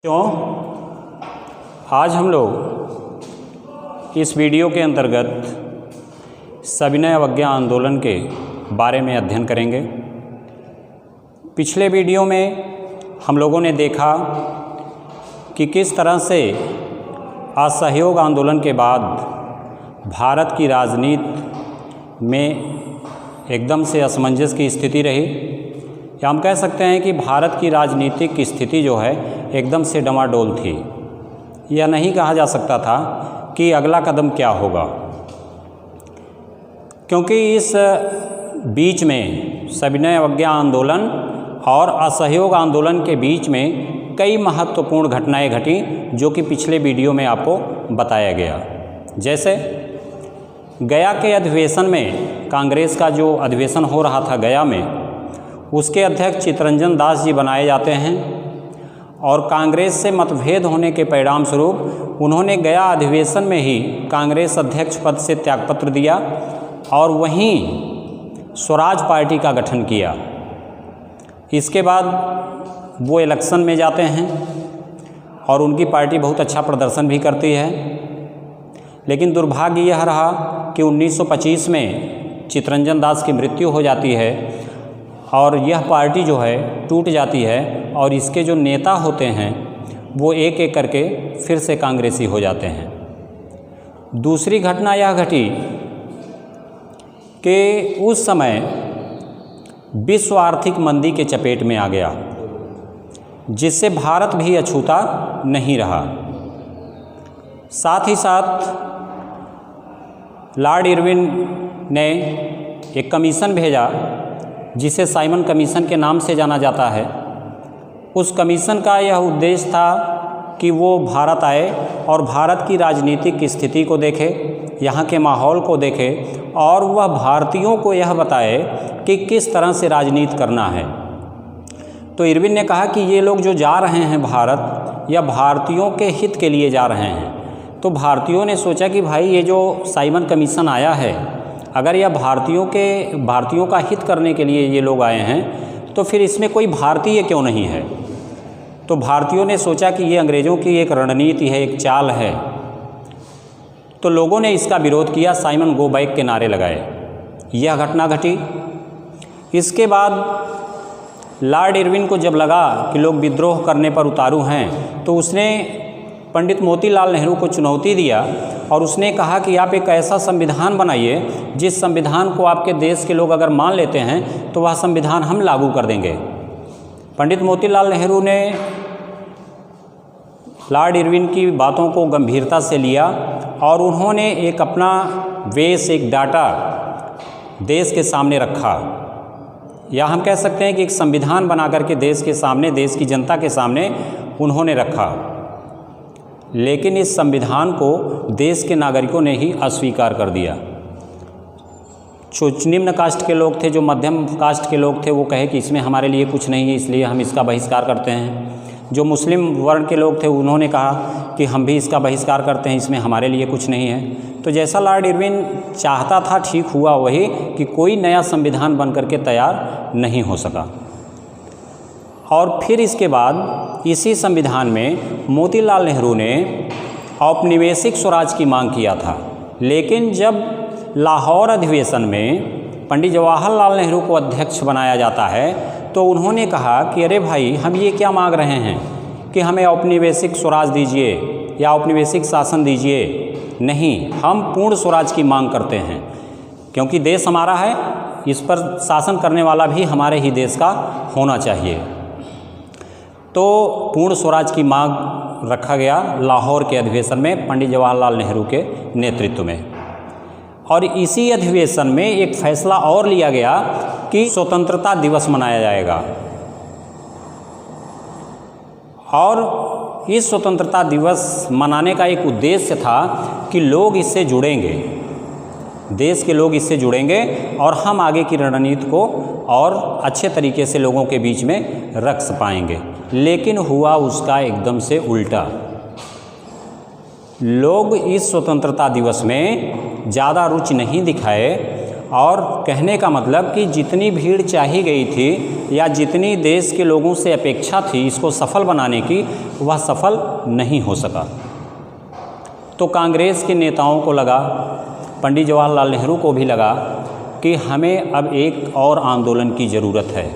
तो आज हम लोग इस वीडियो के अंतर्गत सविनय अवज्ञा आंदोलन के बारे में अध्ययन करेंगे। पिछले वीडियो में हम लोगों ने देखा कि किस तरह से असहयोग आंदोलन के बाद भारत की राजनीति में एकदम से असमंजस की स्थिति रही, या हम कह सकते हैं कि भारत की राजनीतिक स्थिति जो है एकदम से डमाडोल थी। यह नहीं कहा जा सकता था कि अगला कदम क्या होगा, क्योंकि इस बीच में सविनय अवज्ञा आंदोलन और असहयोग आंदोलन के बीच में कई महत्वपूर्ण घटनाएं घटी, जो कि पिछले वीडियो में आपको बताया गया। जैसे गया के अधिवेशन में, कांग्रेस का जो अधिवेशन हो रहा था गया में, उसके अध्यक्ष चित्तरंजन दास जी बनाए जाते हैं और कांग्रेस से मतभेद होने के परिणाम स्वरूप उन्होंने गया अधिवेशन में ही कांग्रेस अध्यक्ष पद से त्यागपत्र दिया और वहीं स्वराज पार्टी का गठन किया। इसके बाद वो इलेक्शन में जाते हैं और उनकी पार्टी बहुत अच्छा प्रदर्शन भी करती है, लेकिन दुर्भाग्य यह रहा कि 1925 में चित्तरंजन दास की मृत्यु हो जाती है और यह पार्टी जो है टूट जाती है और इसके जो नेता होते हैं वो एक एक करके फिर से कांग्रेसी हो जाते हैं। दूसरी घटना यह घटी कि उस समय विश्व आर्थिक मंदी के चपेट में आ गया, जिससे भारत भी अछूता नहीं रहा। साथ ही साथ लॉर्ड इरविन ने एक कमीशन भेजा जिसे साइमन कमीशन के नाम से जाना जाता है। उस कमीशन का यह उद्देश्य था कि वो भारत आए और भारत की राजनीतिक स्थिति को देखे, यहाँ के माहौल को देखे और वह भारतीयों को यह बताए कि किस तरह से राजनीति करना है। तो इरविन ने कहा कि ये लोग जो जा रहे हैं भारत, या भारतीयों के हित के लिए जा रहे हैं। तो भारतीयों ने सोचा कि भाई ये जो साइमन कमीशन आया है, अगर यह भारतीयों का हित करने के लिए ये लोग आए हैं तो फिर इसमें कोई भारतीय क्यों नहीं है। तो भारतीयों ने सोचा कि ये अंग्रेज़ों की एक रणनीति है, एक चाल है। तो लोगों ने इसका विरोध किया, साइमन गो बैक के नारे लगाए। यह घटना घटी। इसके बाद लॉर्ड इरविन को जब लगा कि लोग विद्रोह करने पर उतारू हैं, तो उसने पंडित मोतीलाल नेहरू को चुनौती दिया और उसने कहा कि आप एक ऐसा संविधान बनाइए जिस संविधान को आपके देश के लोग अगर मान लेते हैं तो वह संविधान हम लागू कर देंगे। पंडित मोतीलाल नेहरू ने लॉर्ड इरविन की बातों को गंभीरता से लिया और उन्होंने एक अपना वेश, एक डाटा देश के सामने रखा, या हम कह सकते हैं कि एक संविधान बना करके देश के सामने, देश की जनता के सामने उन्होंने रखा। लेकिन इस संविधान को देश के नागरिकों ने ही अस्वीकार कर दिया। जो निम्न कास्ट के लोग थे, जो मध्यम कास्ट के लोग थे, वो कहे कि इसमें हमारे लिए कुछ नहीं है, इसलिए हम इसका बहिष्कार करते हैं। जो मुस्लिम वर्ण के लोग थे उन्होंने कहा कि हम भी इसका बहिष्कार करते हैं, इसमें हमारे लिए कुछ नहीं है। तो जैसा लॉर्ड इरविन चाहता था ठीक हुआ वही कि कोई नया संविधान बन करके तैयार नहीं हो सका। और फिर इसके बाद इसी संविधान में मोतीलाल नेहरू ने औपनिवेशिक स्वराज की मांग किया था। लेकिन जब लाहौर अधिवेशन में पंडित जवाहरलाल नेहरू को अध्यक्ष बनाया जाता है तो उन्होंने कहा कि अरे भाई, हम ये क्या मांग रहे हैं कि हमें औपनिवेशिक स्वराज दीजिए या औपनिवेशिक शासन दीजिए। नहीं, हम पूर्ण स्वराज की मांग करते हैं, क्योंकि देश हमारा है, इस पर शासन करने वाला भी हमारे ही देश का होना चाहिए। तो पूर्ण स्वराज की मांग रखा गया लाहौर के अधिवेशन में पंडित जवाहरलाल नेहरू के नेतृत्व में। और इसी अधिवेशन में एक फैसला और लिया गया कि स्वतंत्रता दिवस मनाया जाएगा, और इस स्वतंत्रता दिवस मनाने का एक उद्देश्य था कि लोग इससे जुड़ेंगे, देश के लोग इससे जुड़ेंगे और हम आगे की रणनीति को और अच्छे तरीके से लोगों के बीच में रख पाएंगे। लेकिन हुआ उसका एकदम से उल्टा। लोग इस स्वतंत्रता दिवस में ज़्यादा रुचि नहीं दिखाए और कहने का मतलब कि जितनी भीड़ चाही गई थी या जितनी देश के लोगों से अपेक्षा थी इसको सफल बनाने की, वह सफल नहीं हो सका। तो कांग्रेस के नेताओं को लगा, पंडित जवाहरलाल नेहरू को भी लगा कि हमें अब एक और आंदोलन की ज़रूरत है,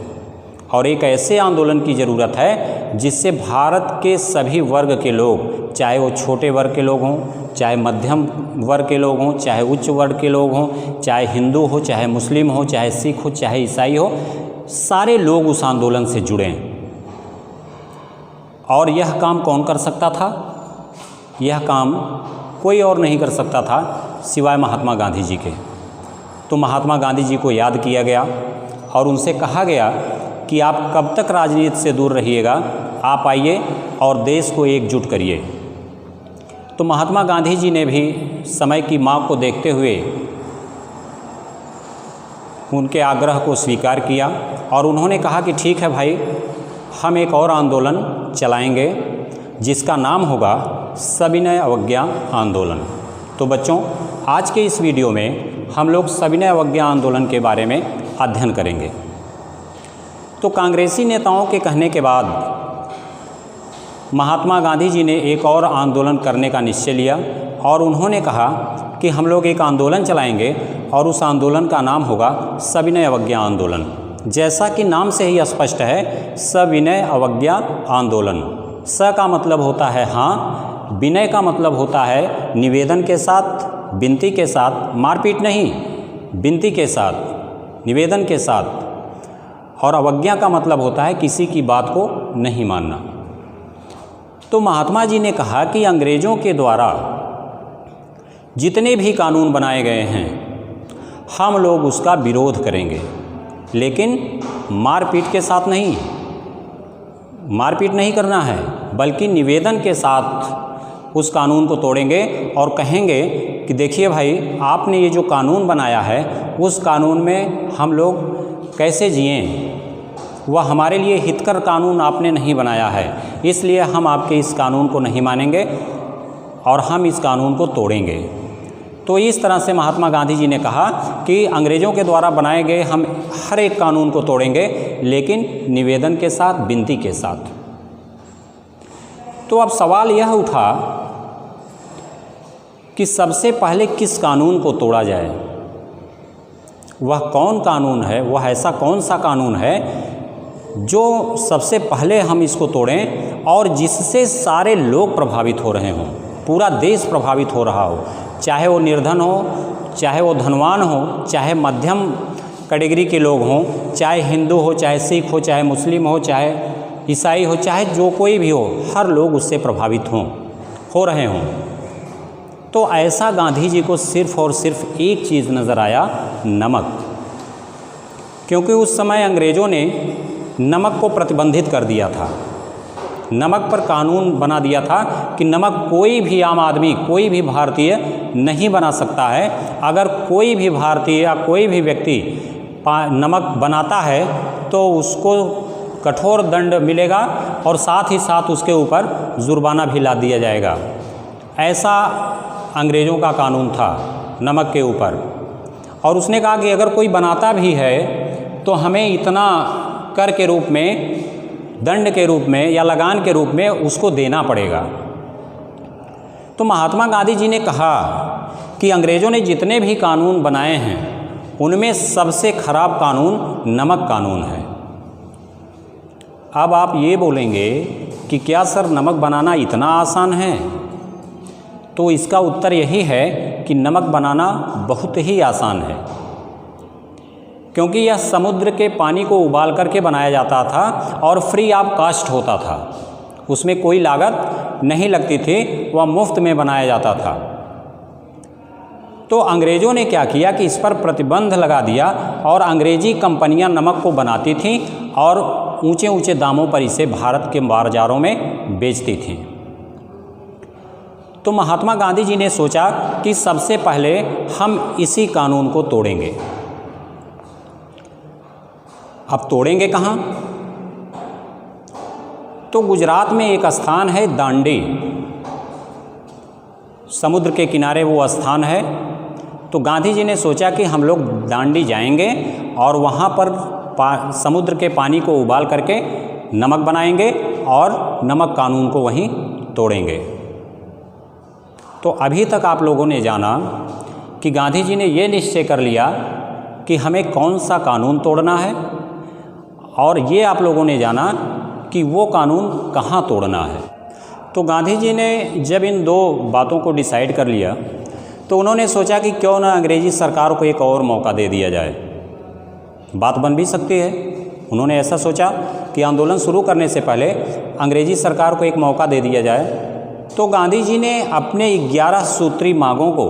और एक ऐसे आंदोलन की ज़रूरत है जिससे भारत के सभी वर्ग के लोग, चाहे वो छोटे वर्ग के लोग हों, चाहे मध्यम वर्ग के लोग हों, चाहे उच्च वर्ग के लोग हों, चाहे हिंदू हो, चाहे मुस्लिम हो, चाहे सिख हो, चाहे ईसाई हो, सारे लोग उस आंदोलन से जुड़ें। और यह काम कौन कर सकता था? यह काम कोई और नहीं कर सकता था सिवाय महात्मा गांधी जी के। तो महात्मा गांधी जी को याद किया गया और उनसे कहा गया कि आप कब तक राजनीति से दूर रहिएगा, आप आइए और देश को एकजुट करिए। तो महात्मा गांधी जी ने भी समय की मांग को देखते हुए उनके आग्रह को स्वीकार किया और उन्होंने कहा कि ठीक है भाई, हम एक और आंदोलन चलाएंगे जिसका नाम होगा सविनय अवज्ञा आंदोलन। तो बच्चों, आज के इस वीडियो में हम लोग सविनय अवज्ञा आंदोलन के बारे में अध्ययन करेंगे। तो कांग्रेसी नेताओं के कहने के बाद महात्मा गांधी जी ने एक और आंदोलन करने का निश्चय लिया और उन्होंने कहा कि हम लोग एक आंदोलन चलाएंगे और उस आंदोलन का नाम होगा सविनय अवज्ञा आंदोलन। जैसा कि नाम से ही स्पष्ट है, सविनय अवज्ञा आंदोलन। स का मतलब होता है हाँ, विनय का मतलब होता है निवेदन के साथ, विनती के साथ, मारपीट नहीं, विनती के साथ, निवेदन के साथ, और अवज्ञा का मतलब होता है किसी की बात को नहीं मानना। तो महात्मा जी ने कहा कि अंग्रेज़ों के द्वारा जितने भी कानून बनाए गए हैं हम लोग उसका विरोध करेंगे, लेकिन मारपीट के साथ नहीं, मारपीट नहीं करना है, बल्कि निवेदन के साथ उस कानून को तोड़ेंगे और कहेंगे कि देखिए भाई, आपने ये जो कानून बनाया है उस कानून में हम लोग कैसे जिएं, वह हमारे लिए हितकर कानून आपने नहीं बनाया है, इसलिए हम आपके इस कानून को नहीं मानेंगे और हम इस कानून को तोड़ेंगे। तो इस तरह से महात्मा गांधी जी ने कहा कि अंग्रेज़ों के द्वारा बनाए गए हम हर एक कानून को तोड़ेंगे, लेकिन निवेदन के साथ, विनती के साथ। तो अब सवाल यह उठा कि सबसे पहले किस कानून को तोड़ा जाए, वह कौन कानून है, वह ऐसा कौन सा कानून है जो सबसे पहले हम इसको तोड़ें और जिससे सारे लोग प्रभावित हो रहे हों, पूरा देश प्रभावित हो रहा हो, चाहे वो निर्धन हो, चाहे वो धनवान हो, चाहे मध्यम कैटेगरी के लोग हों, चाहे हिंदू हो, चाहे सिख हो, चाहे मुस्लिम हो, चाहे ईसाई हो, चाहे जो कोई भी हो, हर लोग उससे प्रभावित हो रहे हों। तो ऐसा गांधी जी को सिर्फ़ और सिर्फ एक चीज़ नज़र आया, नमक। क्योंकि उस समय अंग्रेज़ों ने नमक को प्रतिबंधित कर दिया था, नमक पर कानून बना दिया था कि नमक कोई भी आम आदमी, कोई भी भारतीय नहीं बना सकता है। अगर कोई भी भारतीय या कोई भी व्यक्ति नमक बनाता है तो उसको कठोर दंड मिलेगा और साथ ही साथ उसके ऊपर जुर्माना भी ला दिया जाएगा। ऐसा अंग्रेज़ों का कानून था नमक के ऊपर। और उसने कहा कि अगर कोई बनाता भी है तो हमें इतना कर के रूप में, दंड के रूप में या लगान के रूप में उसको देना पड़ेगा। तो महात्मा गांधी जी ने कहा कि अंग्रेज़ों ने जितने भी कानून बनाए हैं उनमें सबसे खराब कानून नमक कानून है। अब आप ये बोलेंगे कि क्या सर नमक बनाना इतना आसान है? तो इसका उत्तर यही है कि नमक बनाना बहुत ही आसान है, क्योंकि यह समुद्र के पानी को उबाल करके बनाया जाता था और फ्री ऑफ कास्ट होता था, उसमें कोई लागत नहीं लगती थी, वह मुफ्त में बनाया जाता था। तो अंग्रेज़ों ने क्या किया कि इस पर प्रतिबंध लगा दिया और अंग्रेज़ी कंपनियां नमक को बनाती थीं और ऊंचे ऊंचे दामों पर इसे भारत के बाज़ारों में बेचती थीं। तो महात्मा गांधी जी ने सोचा कि सबसे पहले हम इसी कानून को तोड़ेंगे। अब तोड़ेंगे कहाँ? तो गुजरात में एक स्थान है दांडी, समुद्र के किनारे वो स्थान है। तो गांधी जी ने सोचा कि हम लोग दांडी जाएंगे और वहाँ पर समुद्र के पानी को उबाल करके नमक बनाएंगे और नमक कानून को वहीं तोड़ेंगे। तो अभी तक आप लोगों ने जाना कि गांधी जी ने ये निश्चय कर लिया कि हमें कौन सा कानून तोड़ना है, और ये आप लोगों ने जाना कि वो कानून कहाँ तोड़ना है। तो गांधी जी ने जब इन दो बातों को डिसाइड कर लिया तो उन्होंने सोचा कि क्यों ना अंग्रेज़ी सरकार को एक और मौका दे दिया जाए, बात बन भी सकती है। उन्होंने ऐसा सोचा कि आंदोलन शुरू करने से पहले अंग्रेज़ी सरकार को एक मौका दे दिया जाए। तो गांधी जी ने अपने 11 सूत्री मांगों को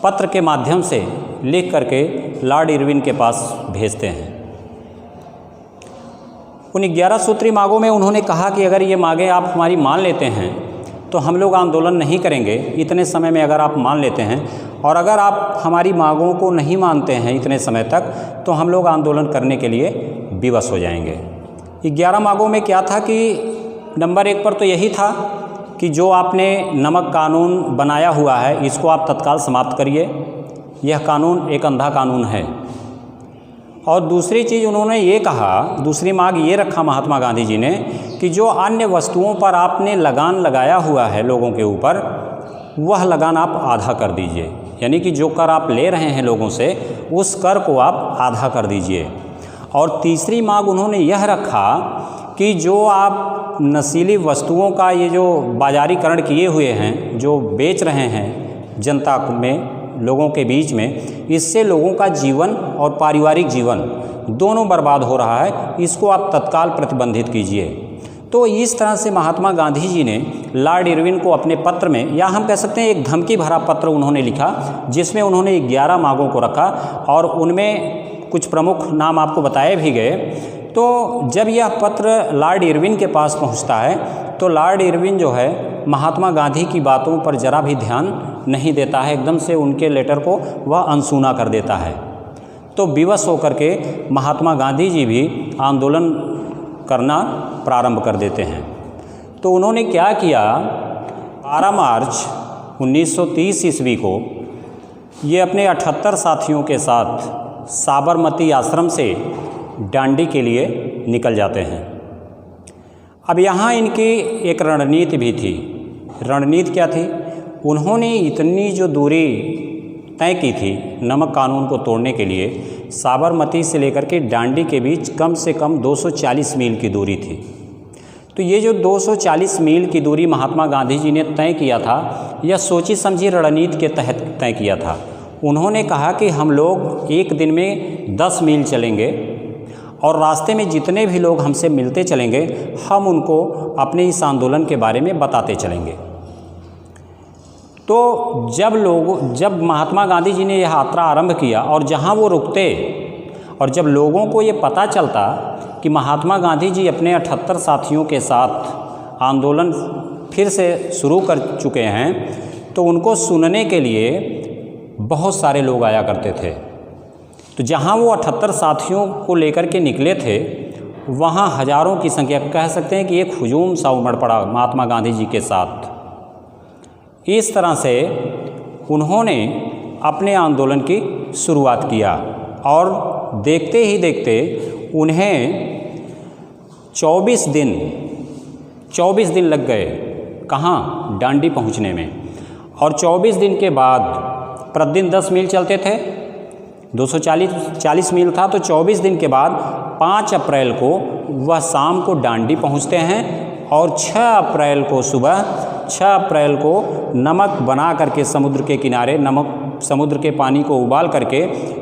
पत्र के माध्यम से लिख करके लॉर्ड इरविन के पास भेजते हैं। उन 11 सूत्री मांगों में उन्होंने कहा कि अगर ये मांगें आप हमारी मान लेते हैं तो हम लोग आंदोलन नहीं करेंगे इतने समय में, अगर आप मान लेते हैं, और अगर आप हमारी मांगों को नहीं मानते हैं इतने समय तक तो हम लोग आंदोलन करने के लिए विवश हो जाएंगे। 11 मांगों में क्या था कि नंबर 1 पर तो यही था कि जो आपने नमक कानून बनाया हुआ है इसको आप तत्काल समाप्त करिए, यह कानून एक अंधा कानून है। और दूसरी चीज़ उन्होंने ये कहा, दूसरी मांग ये रखा महात्मा गांधी जी ने कि जो अन्य वस्तुओं पर आपने लगान लगाया हुआ है लोगों के ऊपर, वह लगान आप आधा कर दीजिए, यानी कि जो कर आप ले रहे हैं लोगों से उस कर को आप आधा कर दीजिए। और तीसरी मांग उन्होंने यह रखा कि जो आप नशीली वस्तुओं का ये जो बाजारीकरण किए हुए हैं, जो बेच रहे हैं जनता में, लोगों के बीच में, इससे लोगों का जीवन और पारिवारिक जीवन दोनों बर्बाद हो रहा है, इसको आप तत्काल प्रतिबंधित कीजिए। तो इस तरह से महात्मा गांधी जी ने लॉर्ड इरविन को अपने पत्र में, या हम कह सकते हैं एक धमकी भरा पत्र उन्होंने लिखा, जिसमें उन्होंने 11 मांगों को रखा और उनमें कुछ प्रमुख नाम आपको बताए भी गए। तो जब यह पत्र लॉर्ड इरविन के पास पहुंचता है तो लॉर्ड इरविन जो है महात्मा गांधी की बातों पर ज़रा भी ध्यान नहीं देता है, एकदम से उनके लेटर को वह अनसुना कर देता है। तो विवश होकर के महात्मा गांधी जी भी आंदोलन करना प्रारंभ कर देते हैं। तो उन्होंने क्या किया, 12 मार्च 1930 ईस्वी को ये अपने 78 साथियों के साथ साबरमती आश्रम से दांडी के लिए निकल जाते हैं। अब यहाँ इनकी एक रणनीति भी थी। रणनीति क्या थी? उन्होंने इतनी जो दूरी तय की थी नमक कानून को तोड़ने के लिए, साबरमती से लेकर के दांडी के बीच कम से कम 240 मील की दूरी थी। तो ये जो 240 मील की दूरी महात्मा गांधी जी ने तय किया था, यह सोची समझी रणनीति के तहत तय किया था। उन्होंने कहा कि हम लोग एक दिन में 10 मील चलेंगे और रास्ते में जितने भी लोग हमसे मिलते चलेंगे हम उनको अपने इस आंदोलन के बारे में बताते चलेंगे। तो जब महात्मा गांधी जी ने यह यात्रा आरंभ किया और जहां वो रुकते और जब लोगों को ये पता चलता कि महात्मा गांधी जी अपने 78 साथियों के साथ आंदोलन फिर से शुरू कर चुके हैं, तो उनको सुनने के लिए बहुत सारे लोग आया करते थे। तो जहां वो 78 साथियों को लेकर के निकले थे, वहां हजारों की संख्या, कह सकते हैं कि एक हुजूम सा उमड़ पड़ा महात्मा गांधी जी के साथ। इस तरह से उन्होंने अपने आंदोलन की शुरुआत किया और देखते ही देखते उन्हें 24 दिन लग गए। कहाँ? दांडी पहुँचने में। और 24 दिन के बाद प्रतिदिन 10 मील चलते थे, 240 मील था। तो 24 दिन के बाद 5 अप्रैल को वह शाम को दांडी पहुंचते हैं और 6 अप्रैल को सुबह 6 अप्रैल को नमक बना करके समुद्र के किनारे समुद्र के पानी को उबाल करके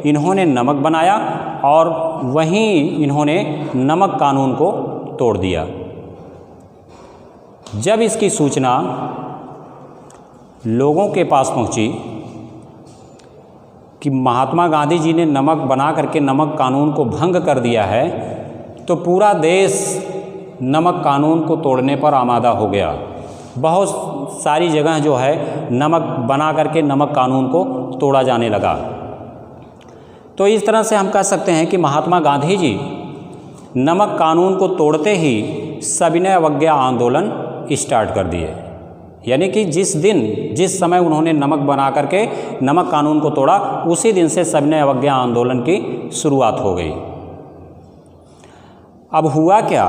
इन्होंने नमक बनाया और वहीं इन्होंने नमक कानून को तोड़ दिया। जब इसकी सूचना लोगों के पास पहुंची कि महात्मा गांधी जी ने नमक बना करके नमक कानून को भंग कर दिया है, तो पूरा देश नमक कानून को तोड़ने पर आमादा हो गया। बहुत सारी जगह जो है नमक बना करके नमक कानून को तोड़ा जाने लगा। तो इस तरह से हम कह सकते हैं कि महात्मा गांधी जी नमक कानून को तोड़ते ही सविनय अवज्ञा आंदोलन स्टार्ट कर दिए। यानी कि जिस समय उन्होंने नमक बना करके नमक कानून को तोड़ा, उसी दिन से सविनय अवज्ञा आंदोलन की शुरुआत हो गई। अब हुआ क्या,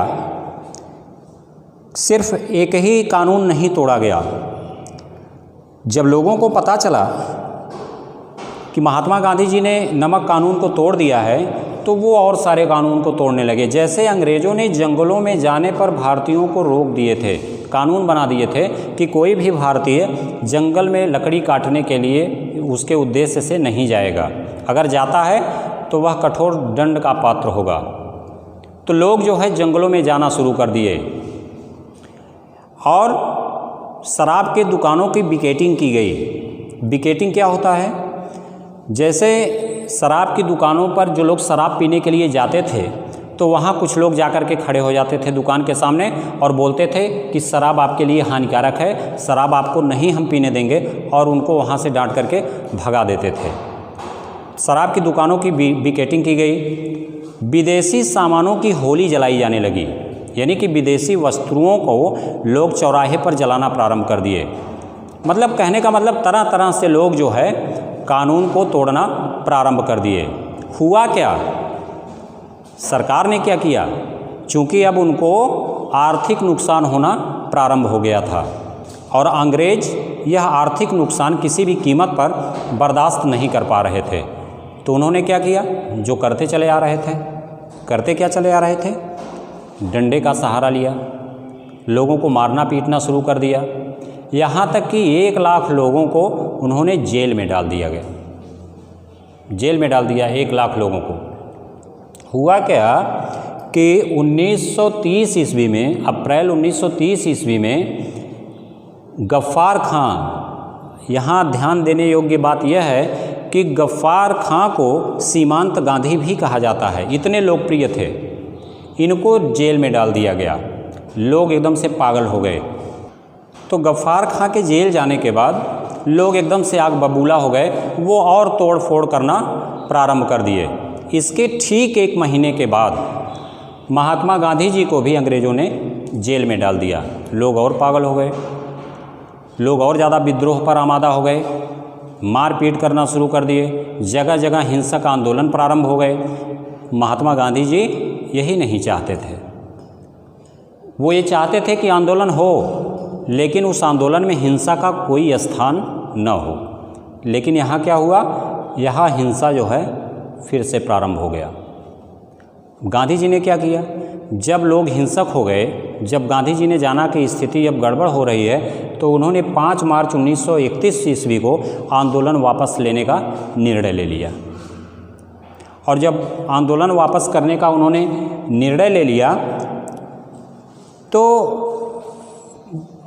सिर्फ एक ही कानून नहीं तोड़ा गया। जब लोगों को पता चला कि महात्मा गांधी जी ने नमक कानून को तोड़ दिया है, तो वो और सारे कानून को तोड़ने लगे। जैसे अंग्रेज़ों ने जंगलों में जाने पर भारतीयों को रोक दिए थे, कानून बना दिए थे कि कोई भी भारतीय जंगल में लकड़ी काटने के लिए उसके उद्देश्य से नहीं जाएगा, अगर जाता है तो वह कठोर दंड का पात्र होगा। तो लोग जो है जंगलों में जाना शुरू कर दिए और शराब के दुकानों की बिकेटिंग की गई। बिकेटिंग क्या होता है, जैसे शराब की दुकानों पर जो लोग शराब पीने के लिए जाते थे, तो वहाँ कुछ लोग जाकर के खड़े हो जाते थे दुकान के सामने और बोलते थे कि शराब आपके लिए हानिकारक है, शराब आपको नहीं हम पीने देंगे, और उनको वहाँ से डांट करके भगा देते थे। शराब की दुकानों की बिकेटिंग की गई। विदेशी सामानों की होली जलाई जाने लगी, यानी कि विदेशी वस्तुओं को लोग चौराहे पर जलाना प्रारंभ कर दिए। मतलब कहने का मतलब तरह तरह से लोग जो है कानून को तोड़ना प्रारंभ कर दिए। हुआ क्या, सरकार ने क्या किया, चूँकि अब उनको आर्थिक नुकसान होना प्रारंभ हो गया था और अंग्रेज यह आर्थिक नुकसान किसी भी कीमत पर बर्दाश्त नहीं कर पा रहे थे, तो उन्होंने क्या किया, जो करते चले आ रहे थे। करते क्या चले आ रहे थे, डंडे का सहारा लिया, लोगों को मारना पीटना शुरू कर दिया, यहाँ तक कि 1 लाख लोगों को उन्होंने जेल में डाल दिया गया। जेल में डाल दिया 1 लाख लोगों को। हुआ क्या कि 1930 ईस्वी में, अप्रैल 1930 ईस्वी में गफ्फार खां, यहाँ ध्यान देने योग्य बात यह है कि गफ्फार खां को सीमांत गांधी भी कहा जाता है, इतने लोकप्रिय थे। इनको जेल में डाल दिया गया। लोग एकदम से पागल हो गए। तो गफ्फार खां के जेल जाने के बाद लोग एकदम से आग बबूला हो गए, वो और तोड़ फोड़ करना प्रारंभ कर दिए। इसके ठीक 1 महीने के बाद महात्मा गांधी जी को भी अंग्रेज़ों ने जेल में डाल दिया। लोग और पागल हो गए, लोग और ज़्यादा विद्रोह पर आमादा हो गए, मारपीट करना शुरू कर दिए, जगह जगह हिंसक आंदोलन प्रारंभ हो गए। महात्मा गांधी जी यही नहीं चाहते थे। वो ये चाहते थे कि आंदोलन हो, लेकिन उस आंदोलन में हिंसा का कोई स्थान न हो। लेकिन यहाँ क्या हुआ, यहाँ हिंसा जो है फिर से प्रारंभ हो गया। गांधी जी ने क्या किया, जब लोग हिंसक हो गए, जब गांधी जी ने जाना कि स्थिति अब गड़बड़ हो रही है, तो उन्होंने 5 मार्च 1931 ईस्वी को आंदोलन वापस लेने का निर्णय ले लिया। और जब आंदोलन वापस करने का उन्होंने निर्णय ले लिया, तो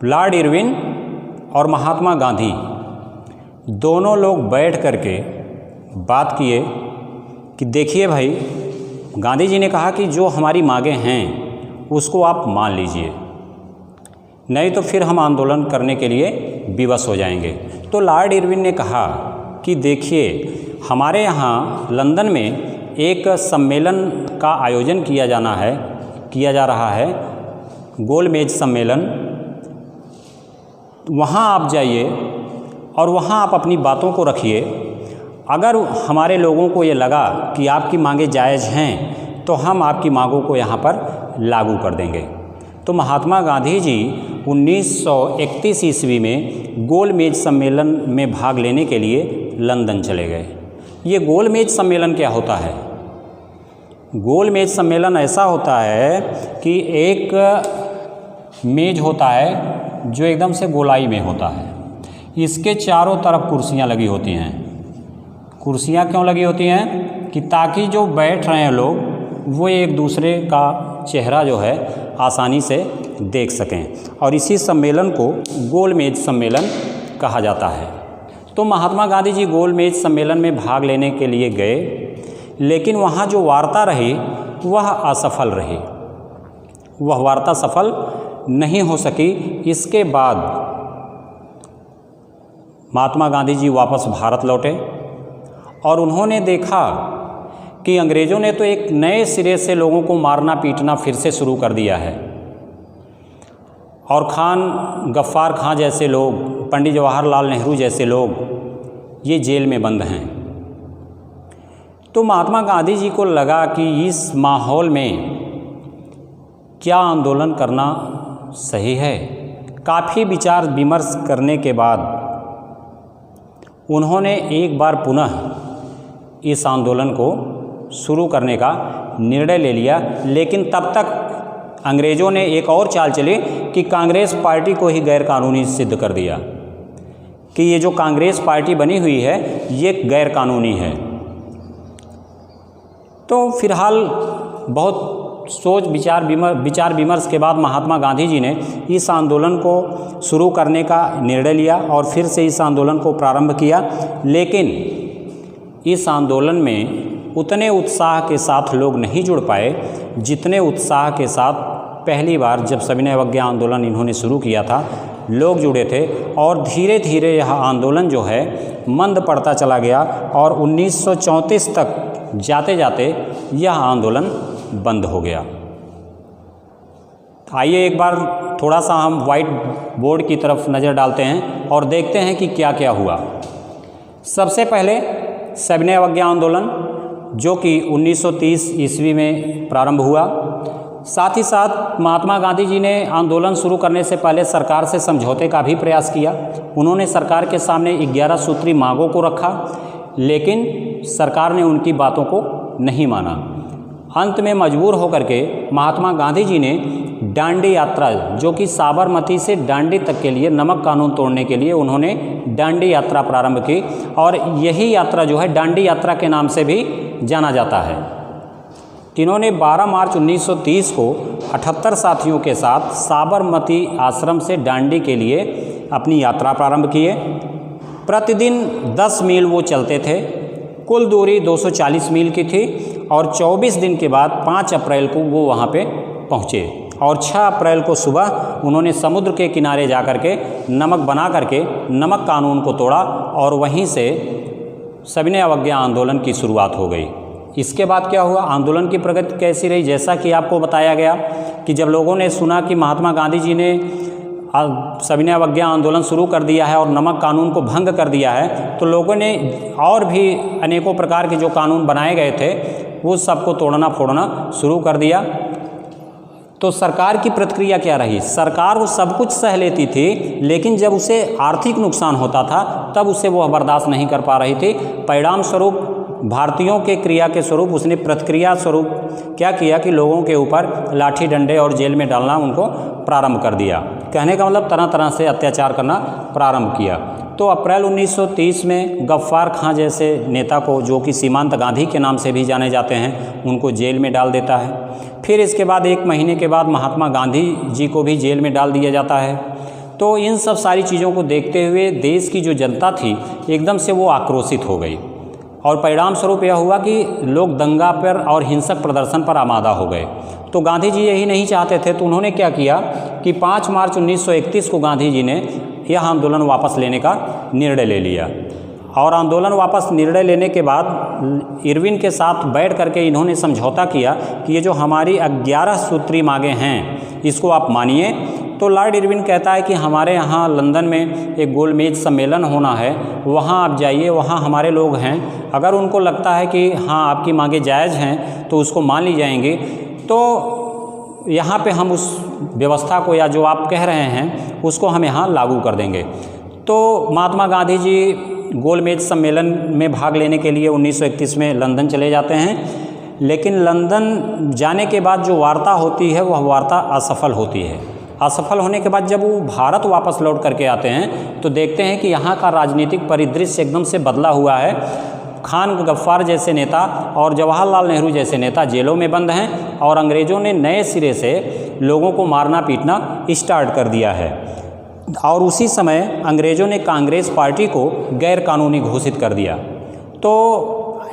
लॉर्ड इरविन और महात्मा गांधी दोनों लोग बैठ करके बात किए कि देखिए भाई, गांधी जी ने कहा कि जो हमारी मांगें हैं उसको आप मान लीजिए, नहीं तो फिर हम आंदोलन करने के लिए विवश हो जाएंगे। तो लॉर्ड इरविन ने कहा कि देखिए, हमारे यहाँ लंदन में एक सम्मेलन का आयोजन किया जा रहा है, गोलमेज सम्मेलन। वहाँ आप जाइए और वहाँ आप अपनी बातों को रखिए। अगर हमारे लोगों को ये लगा कि आपकी मांगें जायज़ हैं, तो हम आपकी मांगों को यहाँ पर लागू कर देंगे। तो महात्मा गांधी जी 1931 ईस्वी में गोलमेज सम्मेलन में भाग लेने के लिए लंदन चले गए। ये गोलमेज सम्मेलन क्या होता है? गोलमेज सम्मेलन ऐसा होता है कि एक मेज होता है जो एकदम से गोलाई में होता है, इसके चारों तरफ कुर्सियाँ लगी होती हैं। कुर्सियाँ क्यों लगी होती हैं? कि ताकि जो बैठ रहे हैं लोग वो एक दूसरे का चेहरा जो है आसानी से देख सकें, और इसी सम्मेलन को गोलमेज सम्मेलन कहा जाता है। तो महात्मा गांधी जी गोलमेज सम्मेलन में भाग लेने के लिए गए, लेकिन वहाँ जो वार्ता रही वह असफल रही, वह वार्ता सफल नहीं हो सकी। इसके बाद महात्मा गांधी जी वापस भारत लौटे और उन्होंने देखा कि अंग्रेज़ों ने तो एक नए सिरे से लोगों को मारना पीटना फिर से शुरू कर दिया है, और खान गफ्फार खां जैसे लोग, पंडित जवाहरलाल नेहरू जैसे लोग ये जेल में बंद हैं। तो महात्मा गांधी जी को लगा कि इस माहौल में क्या आंदोलन करना सही है। काफ़ी विचार विमर्श करने के बाद उन्होंने एक बार पुनः इस आंदोलन को शुरू करने का निर्णय ले लिया। लेकिन तब तक अंग्रेज़ों ने एक और चाल चली कि कांग्रेस पार्टी को ही गैरकानूनी सिद्ध कर दिया कि ये जो कांग्रेस पार्टी बनी हुई है ये गैरकानूनी है। तो फिलहाल बहुत सोच विचार विमर्श के बाद महात्मा गांधी जी ने इस आंदोलन को शुरू करने का निर्णय लिया और फिर से इस आंदोलन को प्रारंभ किया। लेकिन इस आंदोलन में उतने उत्साह के साथ लोग नहीं जुड़ पाए जितने उत्साह के साथ पहली बार जब सविनय अवज्ञा आंदोलन इन्होंने शुरू किया था लोग जुड़े थे। और धीरे धीरे यह आंदोलन जो है मंद पड़ता चला गया और 1934 तक जाते जाते यह आंदोलन बंद हो गया। आइए एक बार थोड़ा सा हम वाइट बोर्ड की तरफ नज़र डालते हैं और देखते हैं कि क्या क्या हुआ। सबसे पहले सविनय अवज्ञा आंदोलन जो कि 1930 ईस्वी में प्रारंभ हुआ। साथ ही साथ महात्मा गांधी जी ने आंदोलन शुरू करने से पहले सरकार से समझौते का भी प्रयास किया। उन्होंने सरकार के सामने 11 सूत्री मांगों को रखा, लेकिन सरकार ने उनकी बातों को नहीं माना। अंत में मजबूर होकर के महात्मा गांधी जी ने डांडी यात्रा, जो कि साबरमती से डांडी तक के लिए नमक कानून तोड़ने के लिए उन्होंने डांडी यात्रा प्रारंभ की। और यही यात्रा जो है डांडी यात्रा के नाम से भी जाना जाता है। इन्होंने 12 मार्च 1930 को 78 साथियों के साथ साबरमती आश्रम से डांडी के लिए अपनी यात्रा प्रारंभ किए। प्रतिदिन 10 मील वो चलते थे। कुल दूरी 240 मील की थी और 24 दिन के बाद 5 अप्रैल को वो वहाँ पे पहुँचे और 6 अप्रैल को सुबह उन्होंने समुद्र के किनारे जा कर के नमक बना करके नमक कानून को तोड़ा और वहीं से सविनय अवज्ञा आंदोलन की शुरुआत हो गई। इसके बाद क्या हुआ, आंदोलन की प्रगति कैसी रही, जैसा कि आपको बताया गया कि जब लोगों ने सुना कि महात्मा गांधी जी ने सविनय अवज्ञा आंदोलन शुरू कर दिया है और नमक कानून को भंग कर दिया है, तो लोगों ने और भी अनेकों प्रकार के जो कानून बनाए गए थे वो सबको तोड़ना फोड़ना शुरू कर दिया। तो सरकार की प्रतिक्रिया क्या रही, सरकार वो सब कुछ सह लेती थी, लेकिन जब उसे आर्थिक नुकसान होता था तब उसे वो बर्दाश्त नहीं कर पा रही थी। परिणाम स्वरूप भारतीयों के क्रिया के स्वरूप उसने प्रतिक्रिया स्वरूप क्या किया कि लोगों के ऊपर लाठी डंडे और जेल में डालना उनको प्रारंभ कर दिया। कहने का मतलब तरह तरह से अत्याचार करना प्रारंभ किया। तो अप्रैल 1930 में गफ्फार खां जैसे नेता को, जो कि सीमांत गांधी के नाम से भी जाने जाते हैं, उनको जेल में डाल देता है। फिर इसके बाद 1 महीने के बाद महात्मा गांधी जी को भी जेल में डाल दिया जाता है। तो इन सब सारी चीज़ों को देखते हुए देश की जो जनता थी एकदम से वो आक्रोशित हो गई और परिणाम स्वरूप यह हुआ कि लोग दंगा पर और हिंसक प्रदर्शन पर आमादा हो गए। तो गांधी जी यही नहीं चाहते थे, तो उन्होंने क्या किया कि 5 मार्च 1931 को गांधी जी ने यह आंदोलन वापस लेने का निर्णय ले लिया। और आंदोलन वापस निर्णय लेने के बाद इरविन के साथ बैठ करके इन्होंने समझौता किया कि ये जो हमारी 11 सूत्री मांगे हैं इसको आप मानिए। तो लॉर्ड इरविन कहता है कि हमारे यहाँ लंदन में एक गोलमेज सम्मेलन होना है, वहाँ आप जाइए, वहाँ हमारे लोग हैं, अगर उनको लगता है कि हाँ आपकी मांगे जायज़ हैं तो उसको मान ली जाएंगी। तो यहाँ पे हम उस व्यवस्था को या जो आप कह रहे हैं उसको हम यहाँ लागू कर देंगे। तो महात्मा गांधी जी गोलमेज सम्मेलन में भाग लेने के लिए 1931 में लंदन चले जाते हैं, लेकिन लंदन जाने के बाद जो वार्ता होती है वह वार्ता असफल होती है। असफल होने के बाद जब वो भारत वापस लौट करके आते हैं तो देखते हैं कि यहाँ का राजनीतिक परिदृश्य एकदम से बदला हुआ है। खान गफ्फार जैसे नेता और जवाहरलाल नेहरू जैसे नेता जेलों में बंद हैं और अंग्रेज़ों ने नए सिरे से लोगों को मारना पीटना स्टार्ट कर दिया है। और उसी समय अंग्रेज़ों ने कांग्रेस पार्टी को गैर कानूनी घोषित कर दिया। तो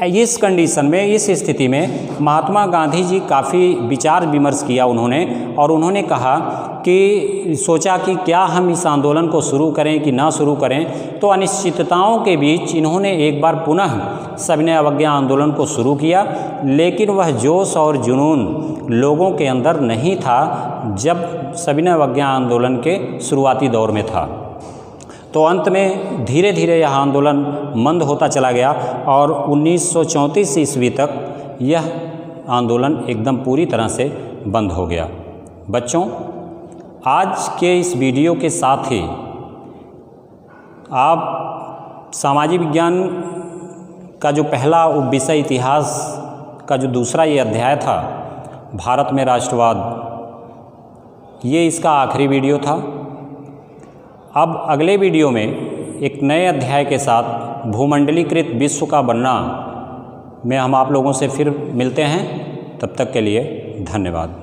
इस कंडीशन में, इस स्थिति में महात्मा गांधी जी काफ़ी विचार विमर्श किया उन्होंने, और उन्होंने कहा कि सोचा कि क्या हम इस आंदोलन को शुरू करें कि ना शुरू करें। तो अनिश्चितताओं के बीच इन्होंने एक बार पुनः सविनय अवज्ञा आंदोलन को शुरू किया, लेकिन वह जोश और जुनून लोगों के अंदर नहीं था जब सविनय अवज्ञा आंदोलन के शुरुआती दौर में था। तो अंत में धीरे धीरे यह आंदोलन मंद होता चला गया और 1934 ईस्वी तक यह आंदोलन एकदम पूरी तरह से बंद हो गया। बच्चों, आज के इस वीडियो के साथ ही आप सामाजिक विज्ञान का जो पहला विषय इतिहास का जो दूसरा ये अध्याय था, भारत में राष्ट्रवाद, ये इसका आखिरी वीडियो था। अब अगले वीडियो में एक नए अध्याय के साथ भूमंडलीकृत विश्व का बनना में हम आप लोगों से फिर मिलते हैं। तब तक के लिए धन्यवाद।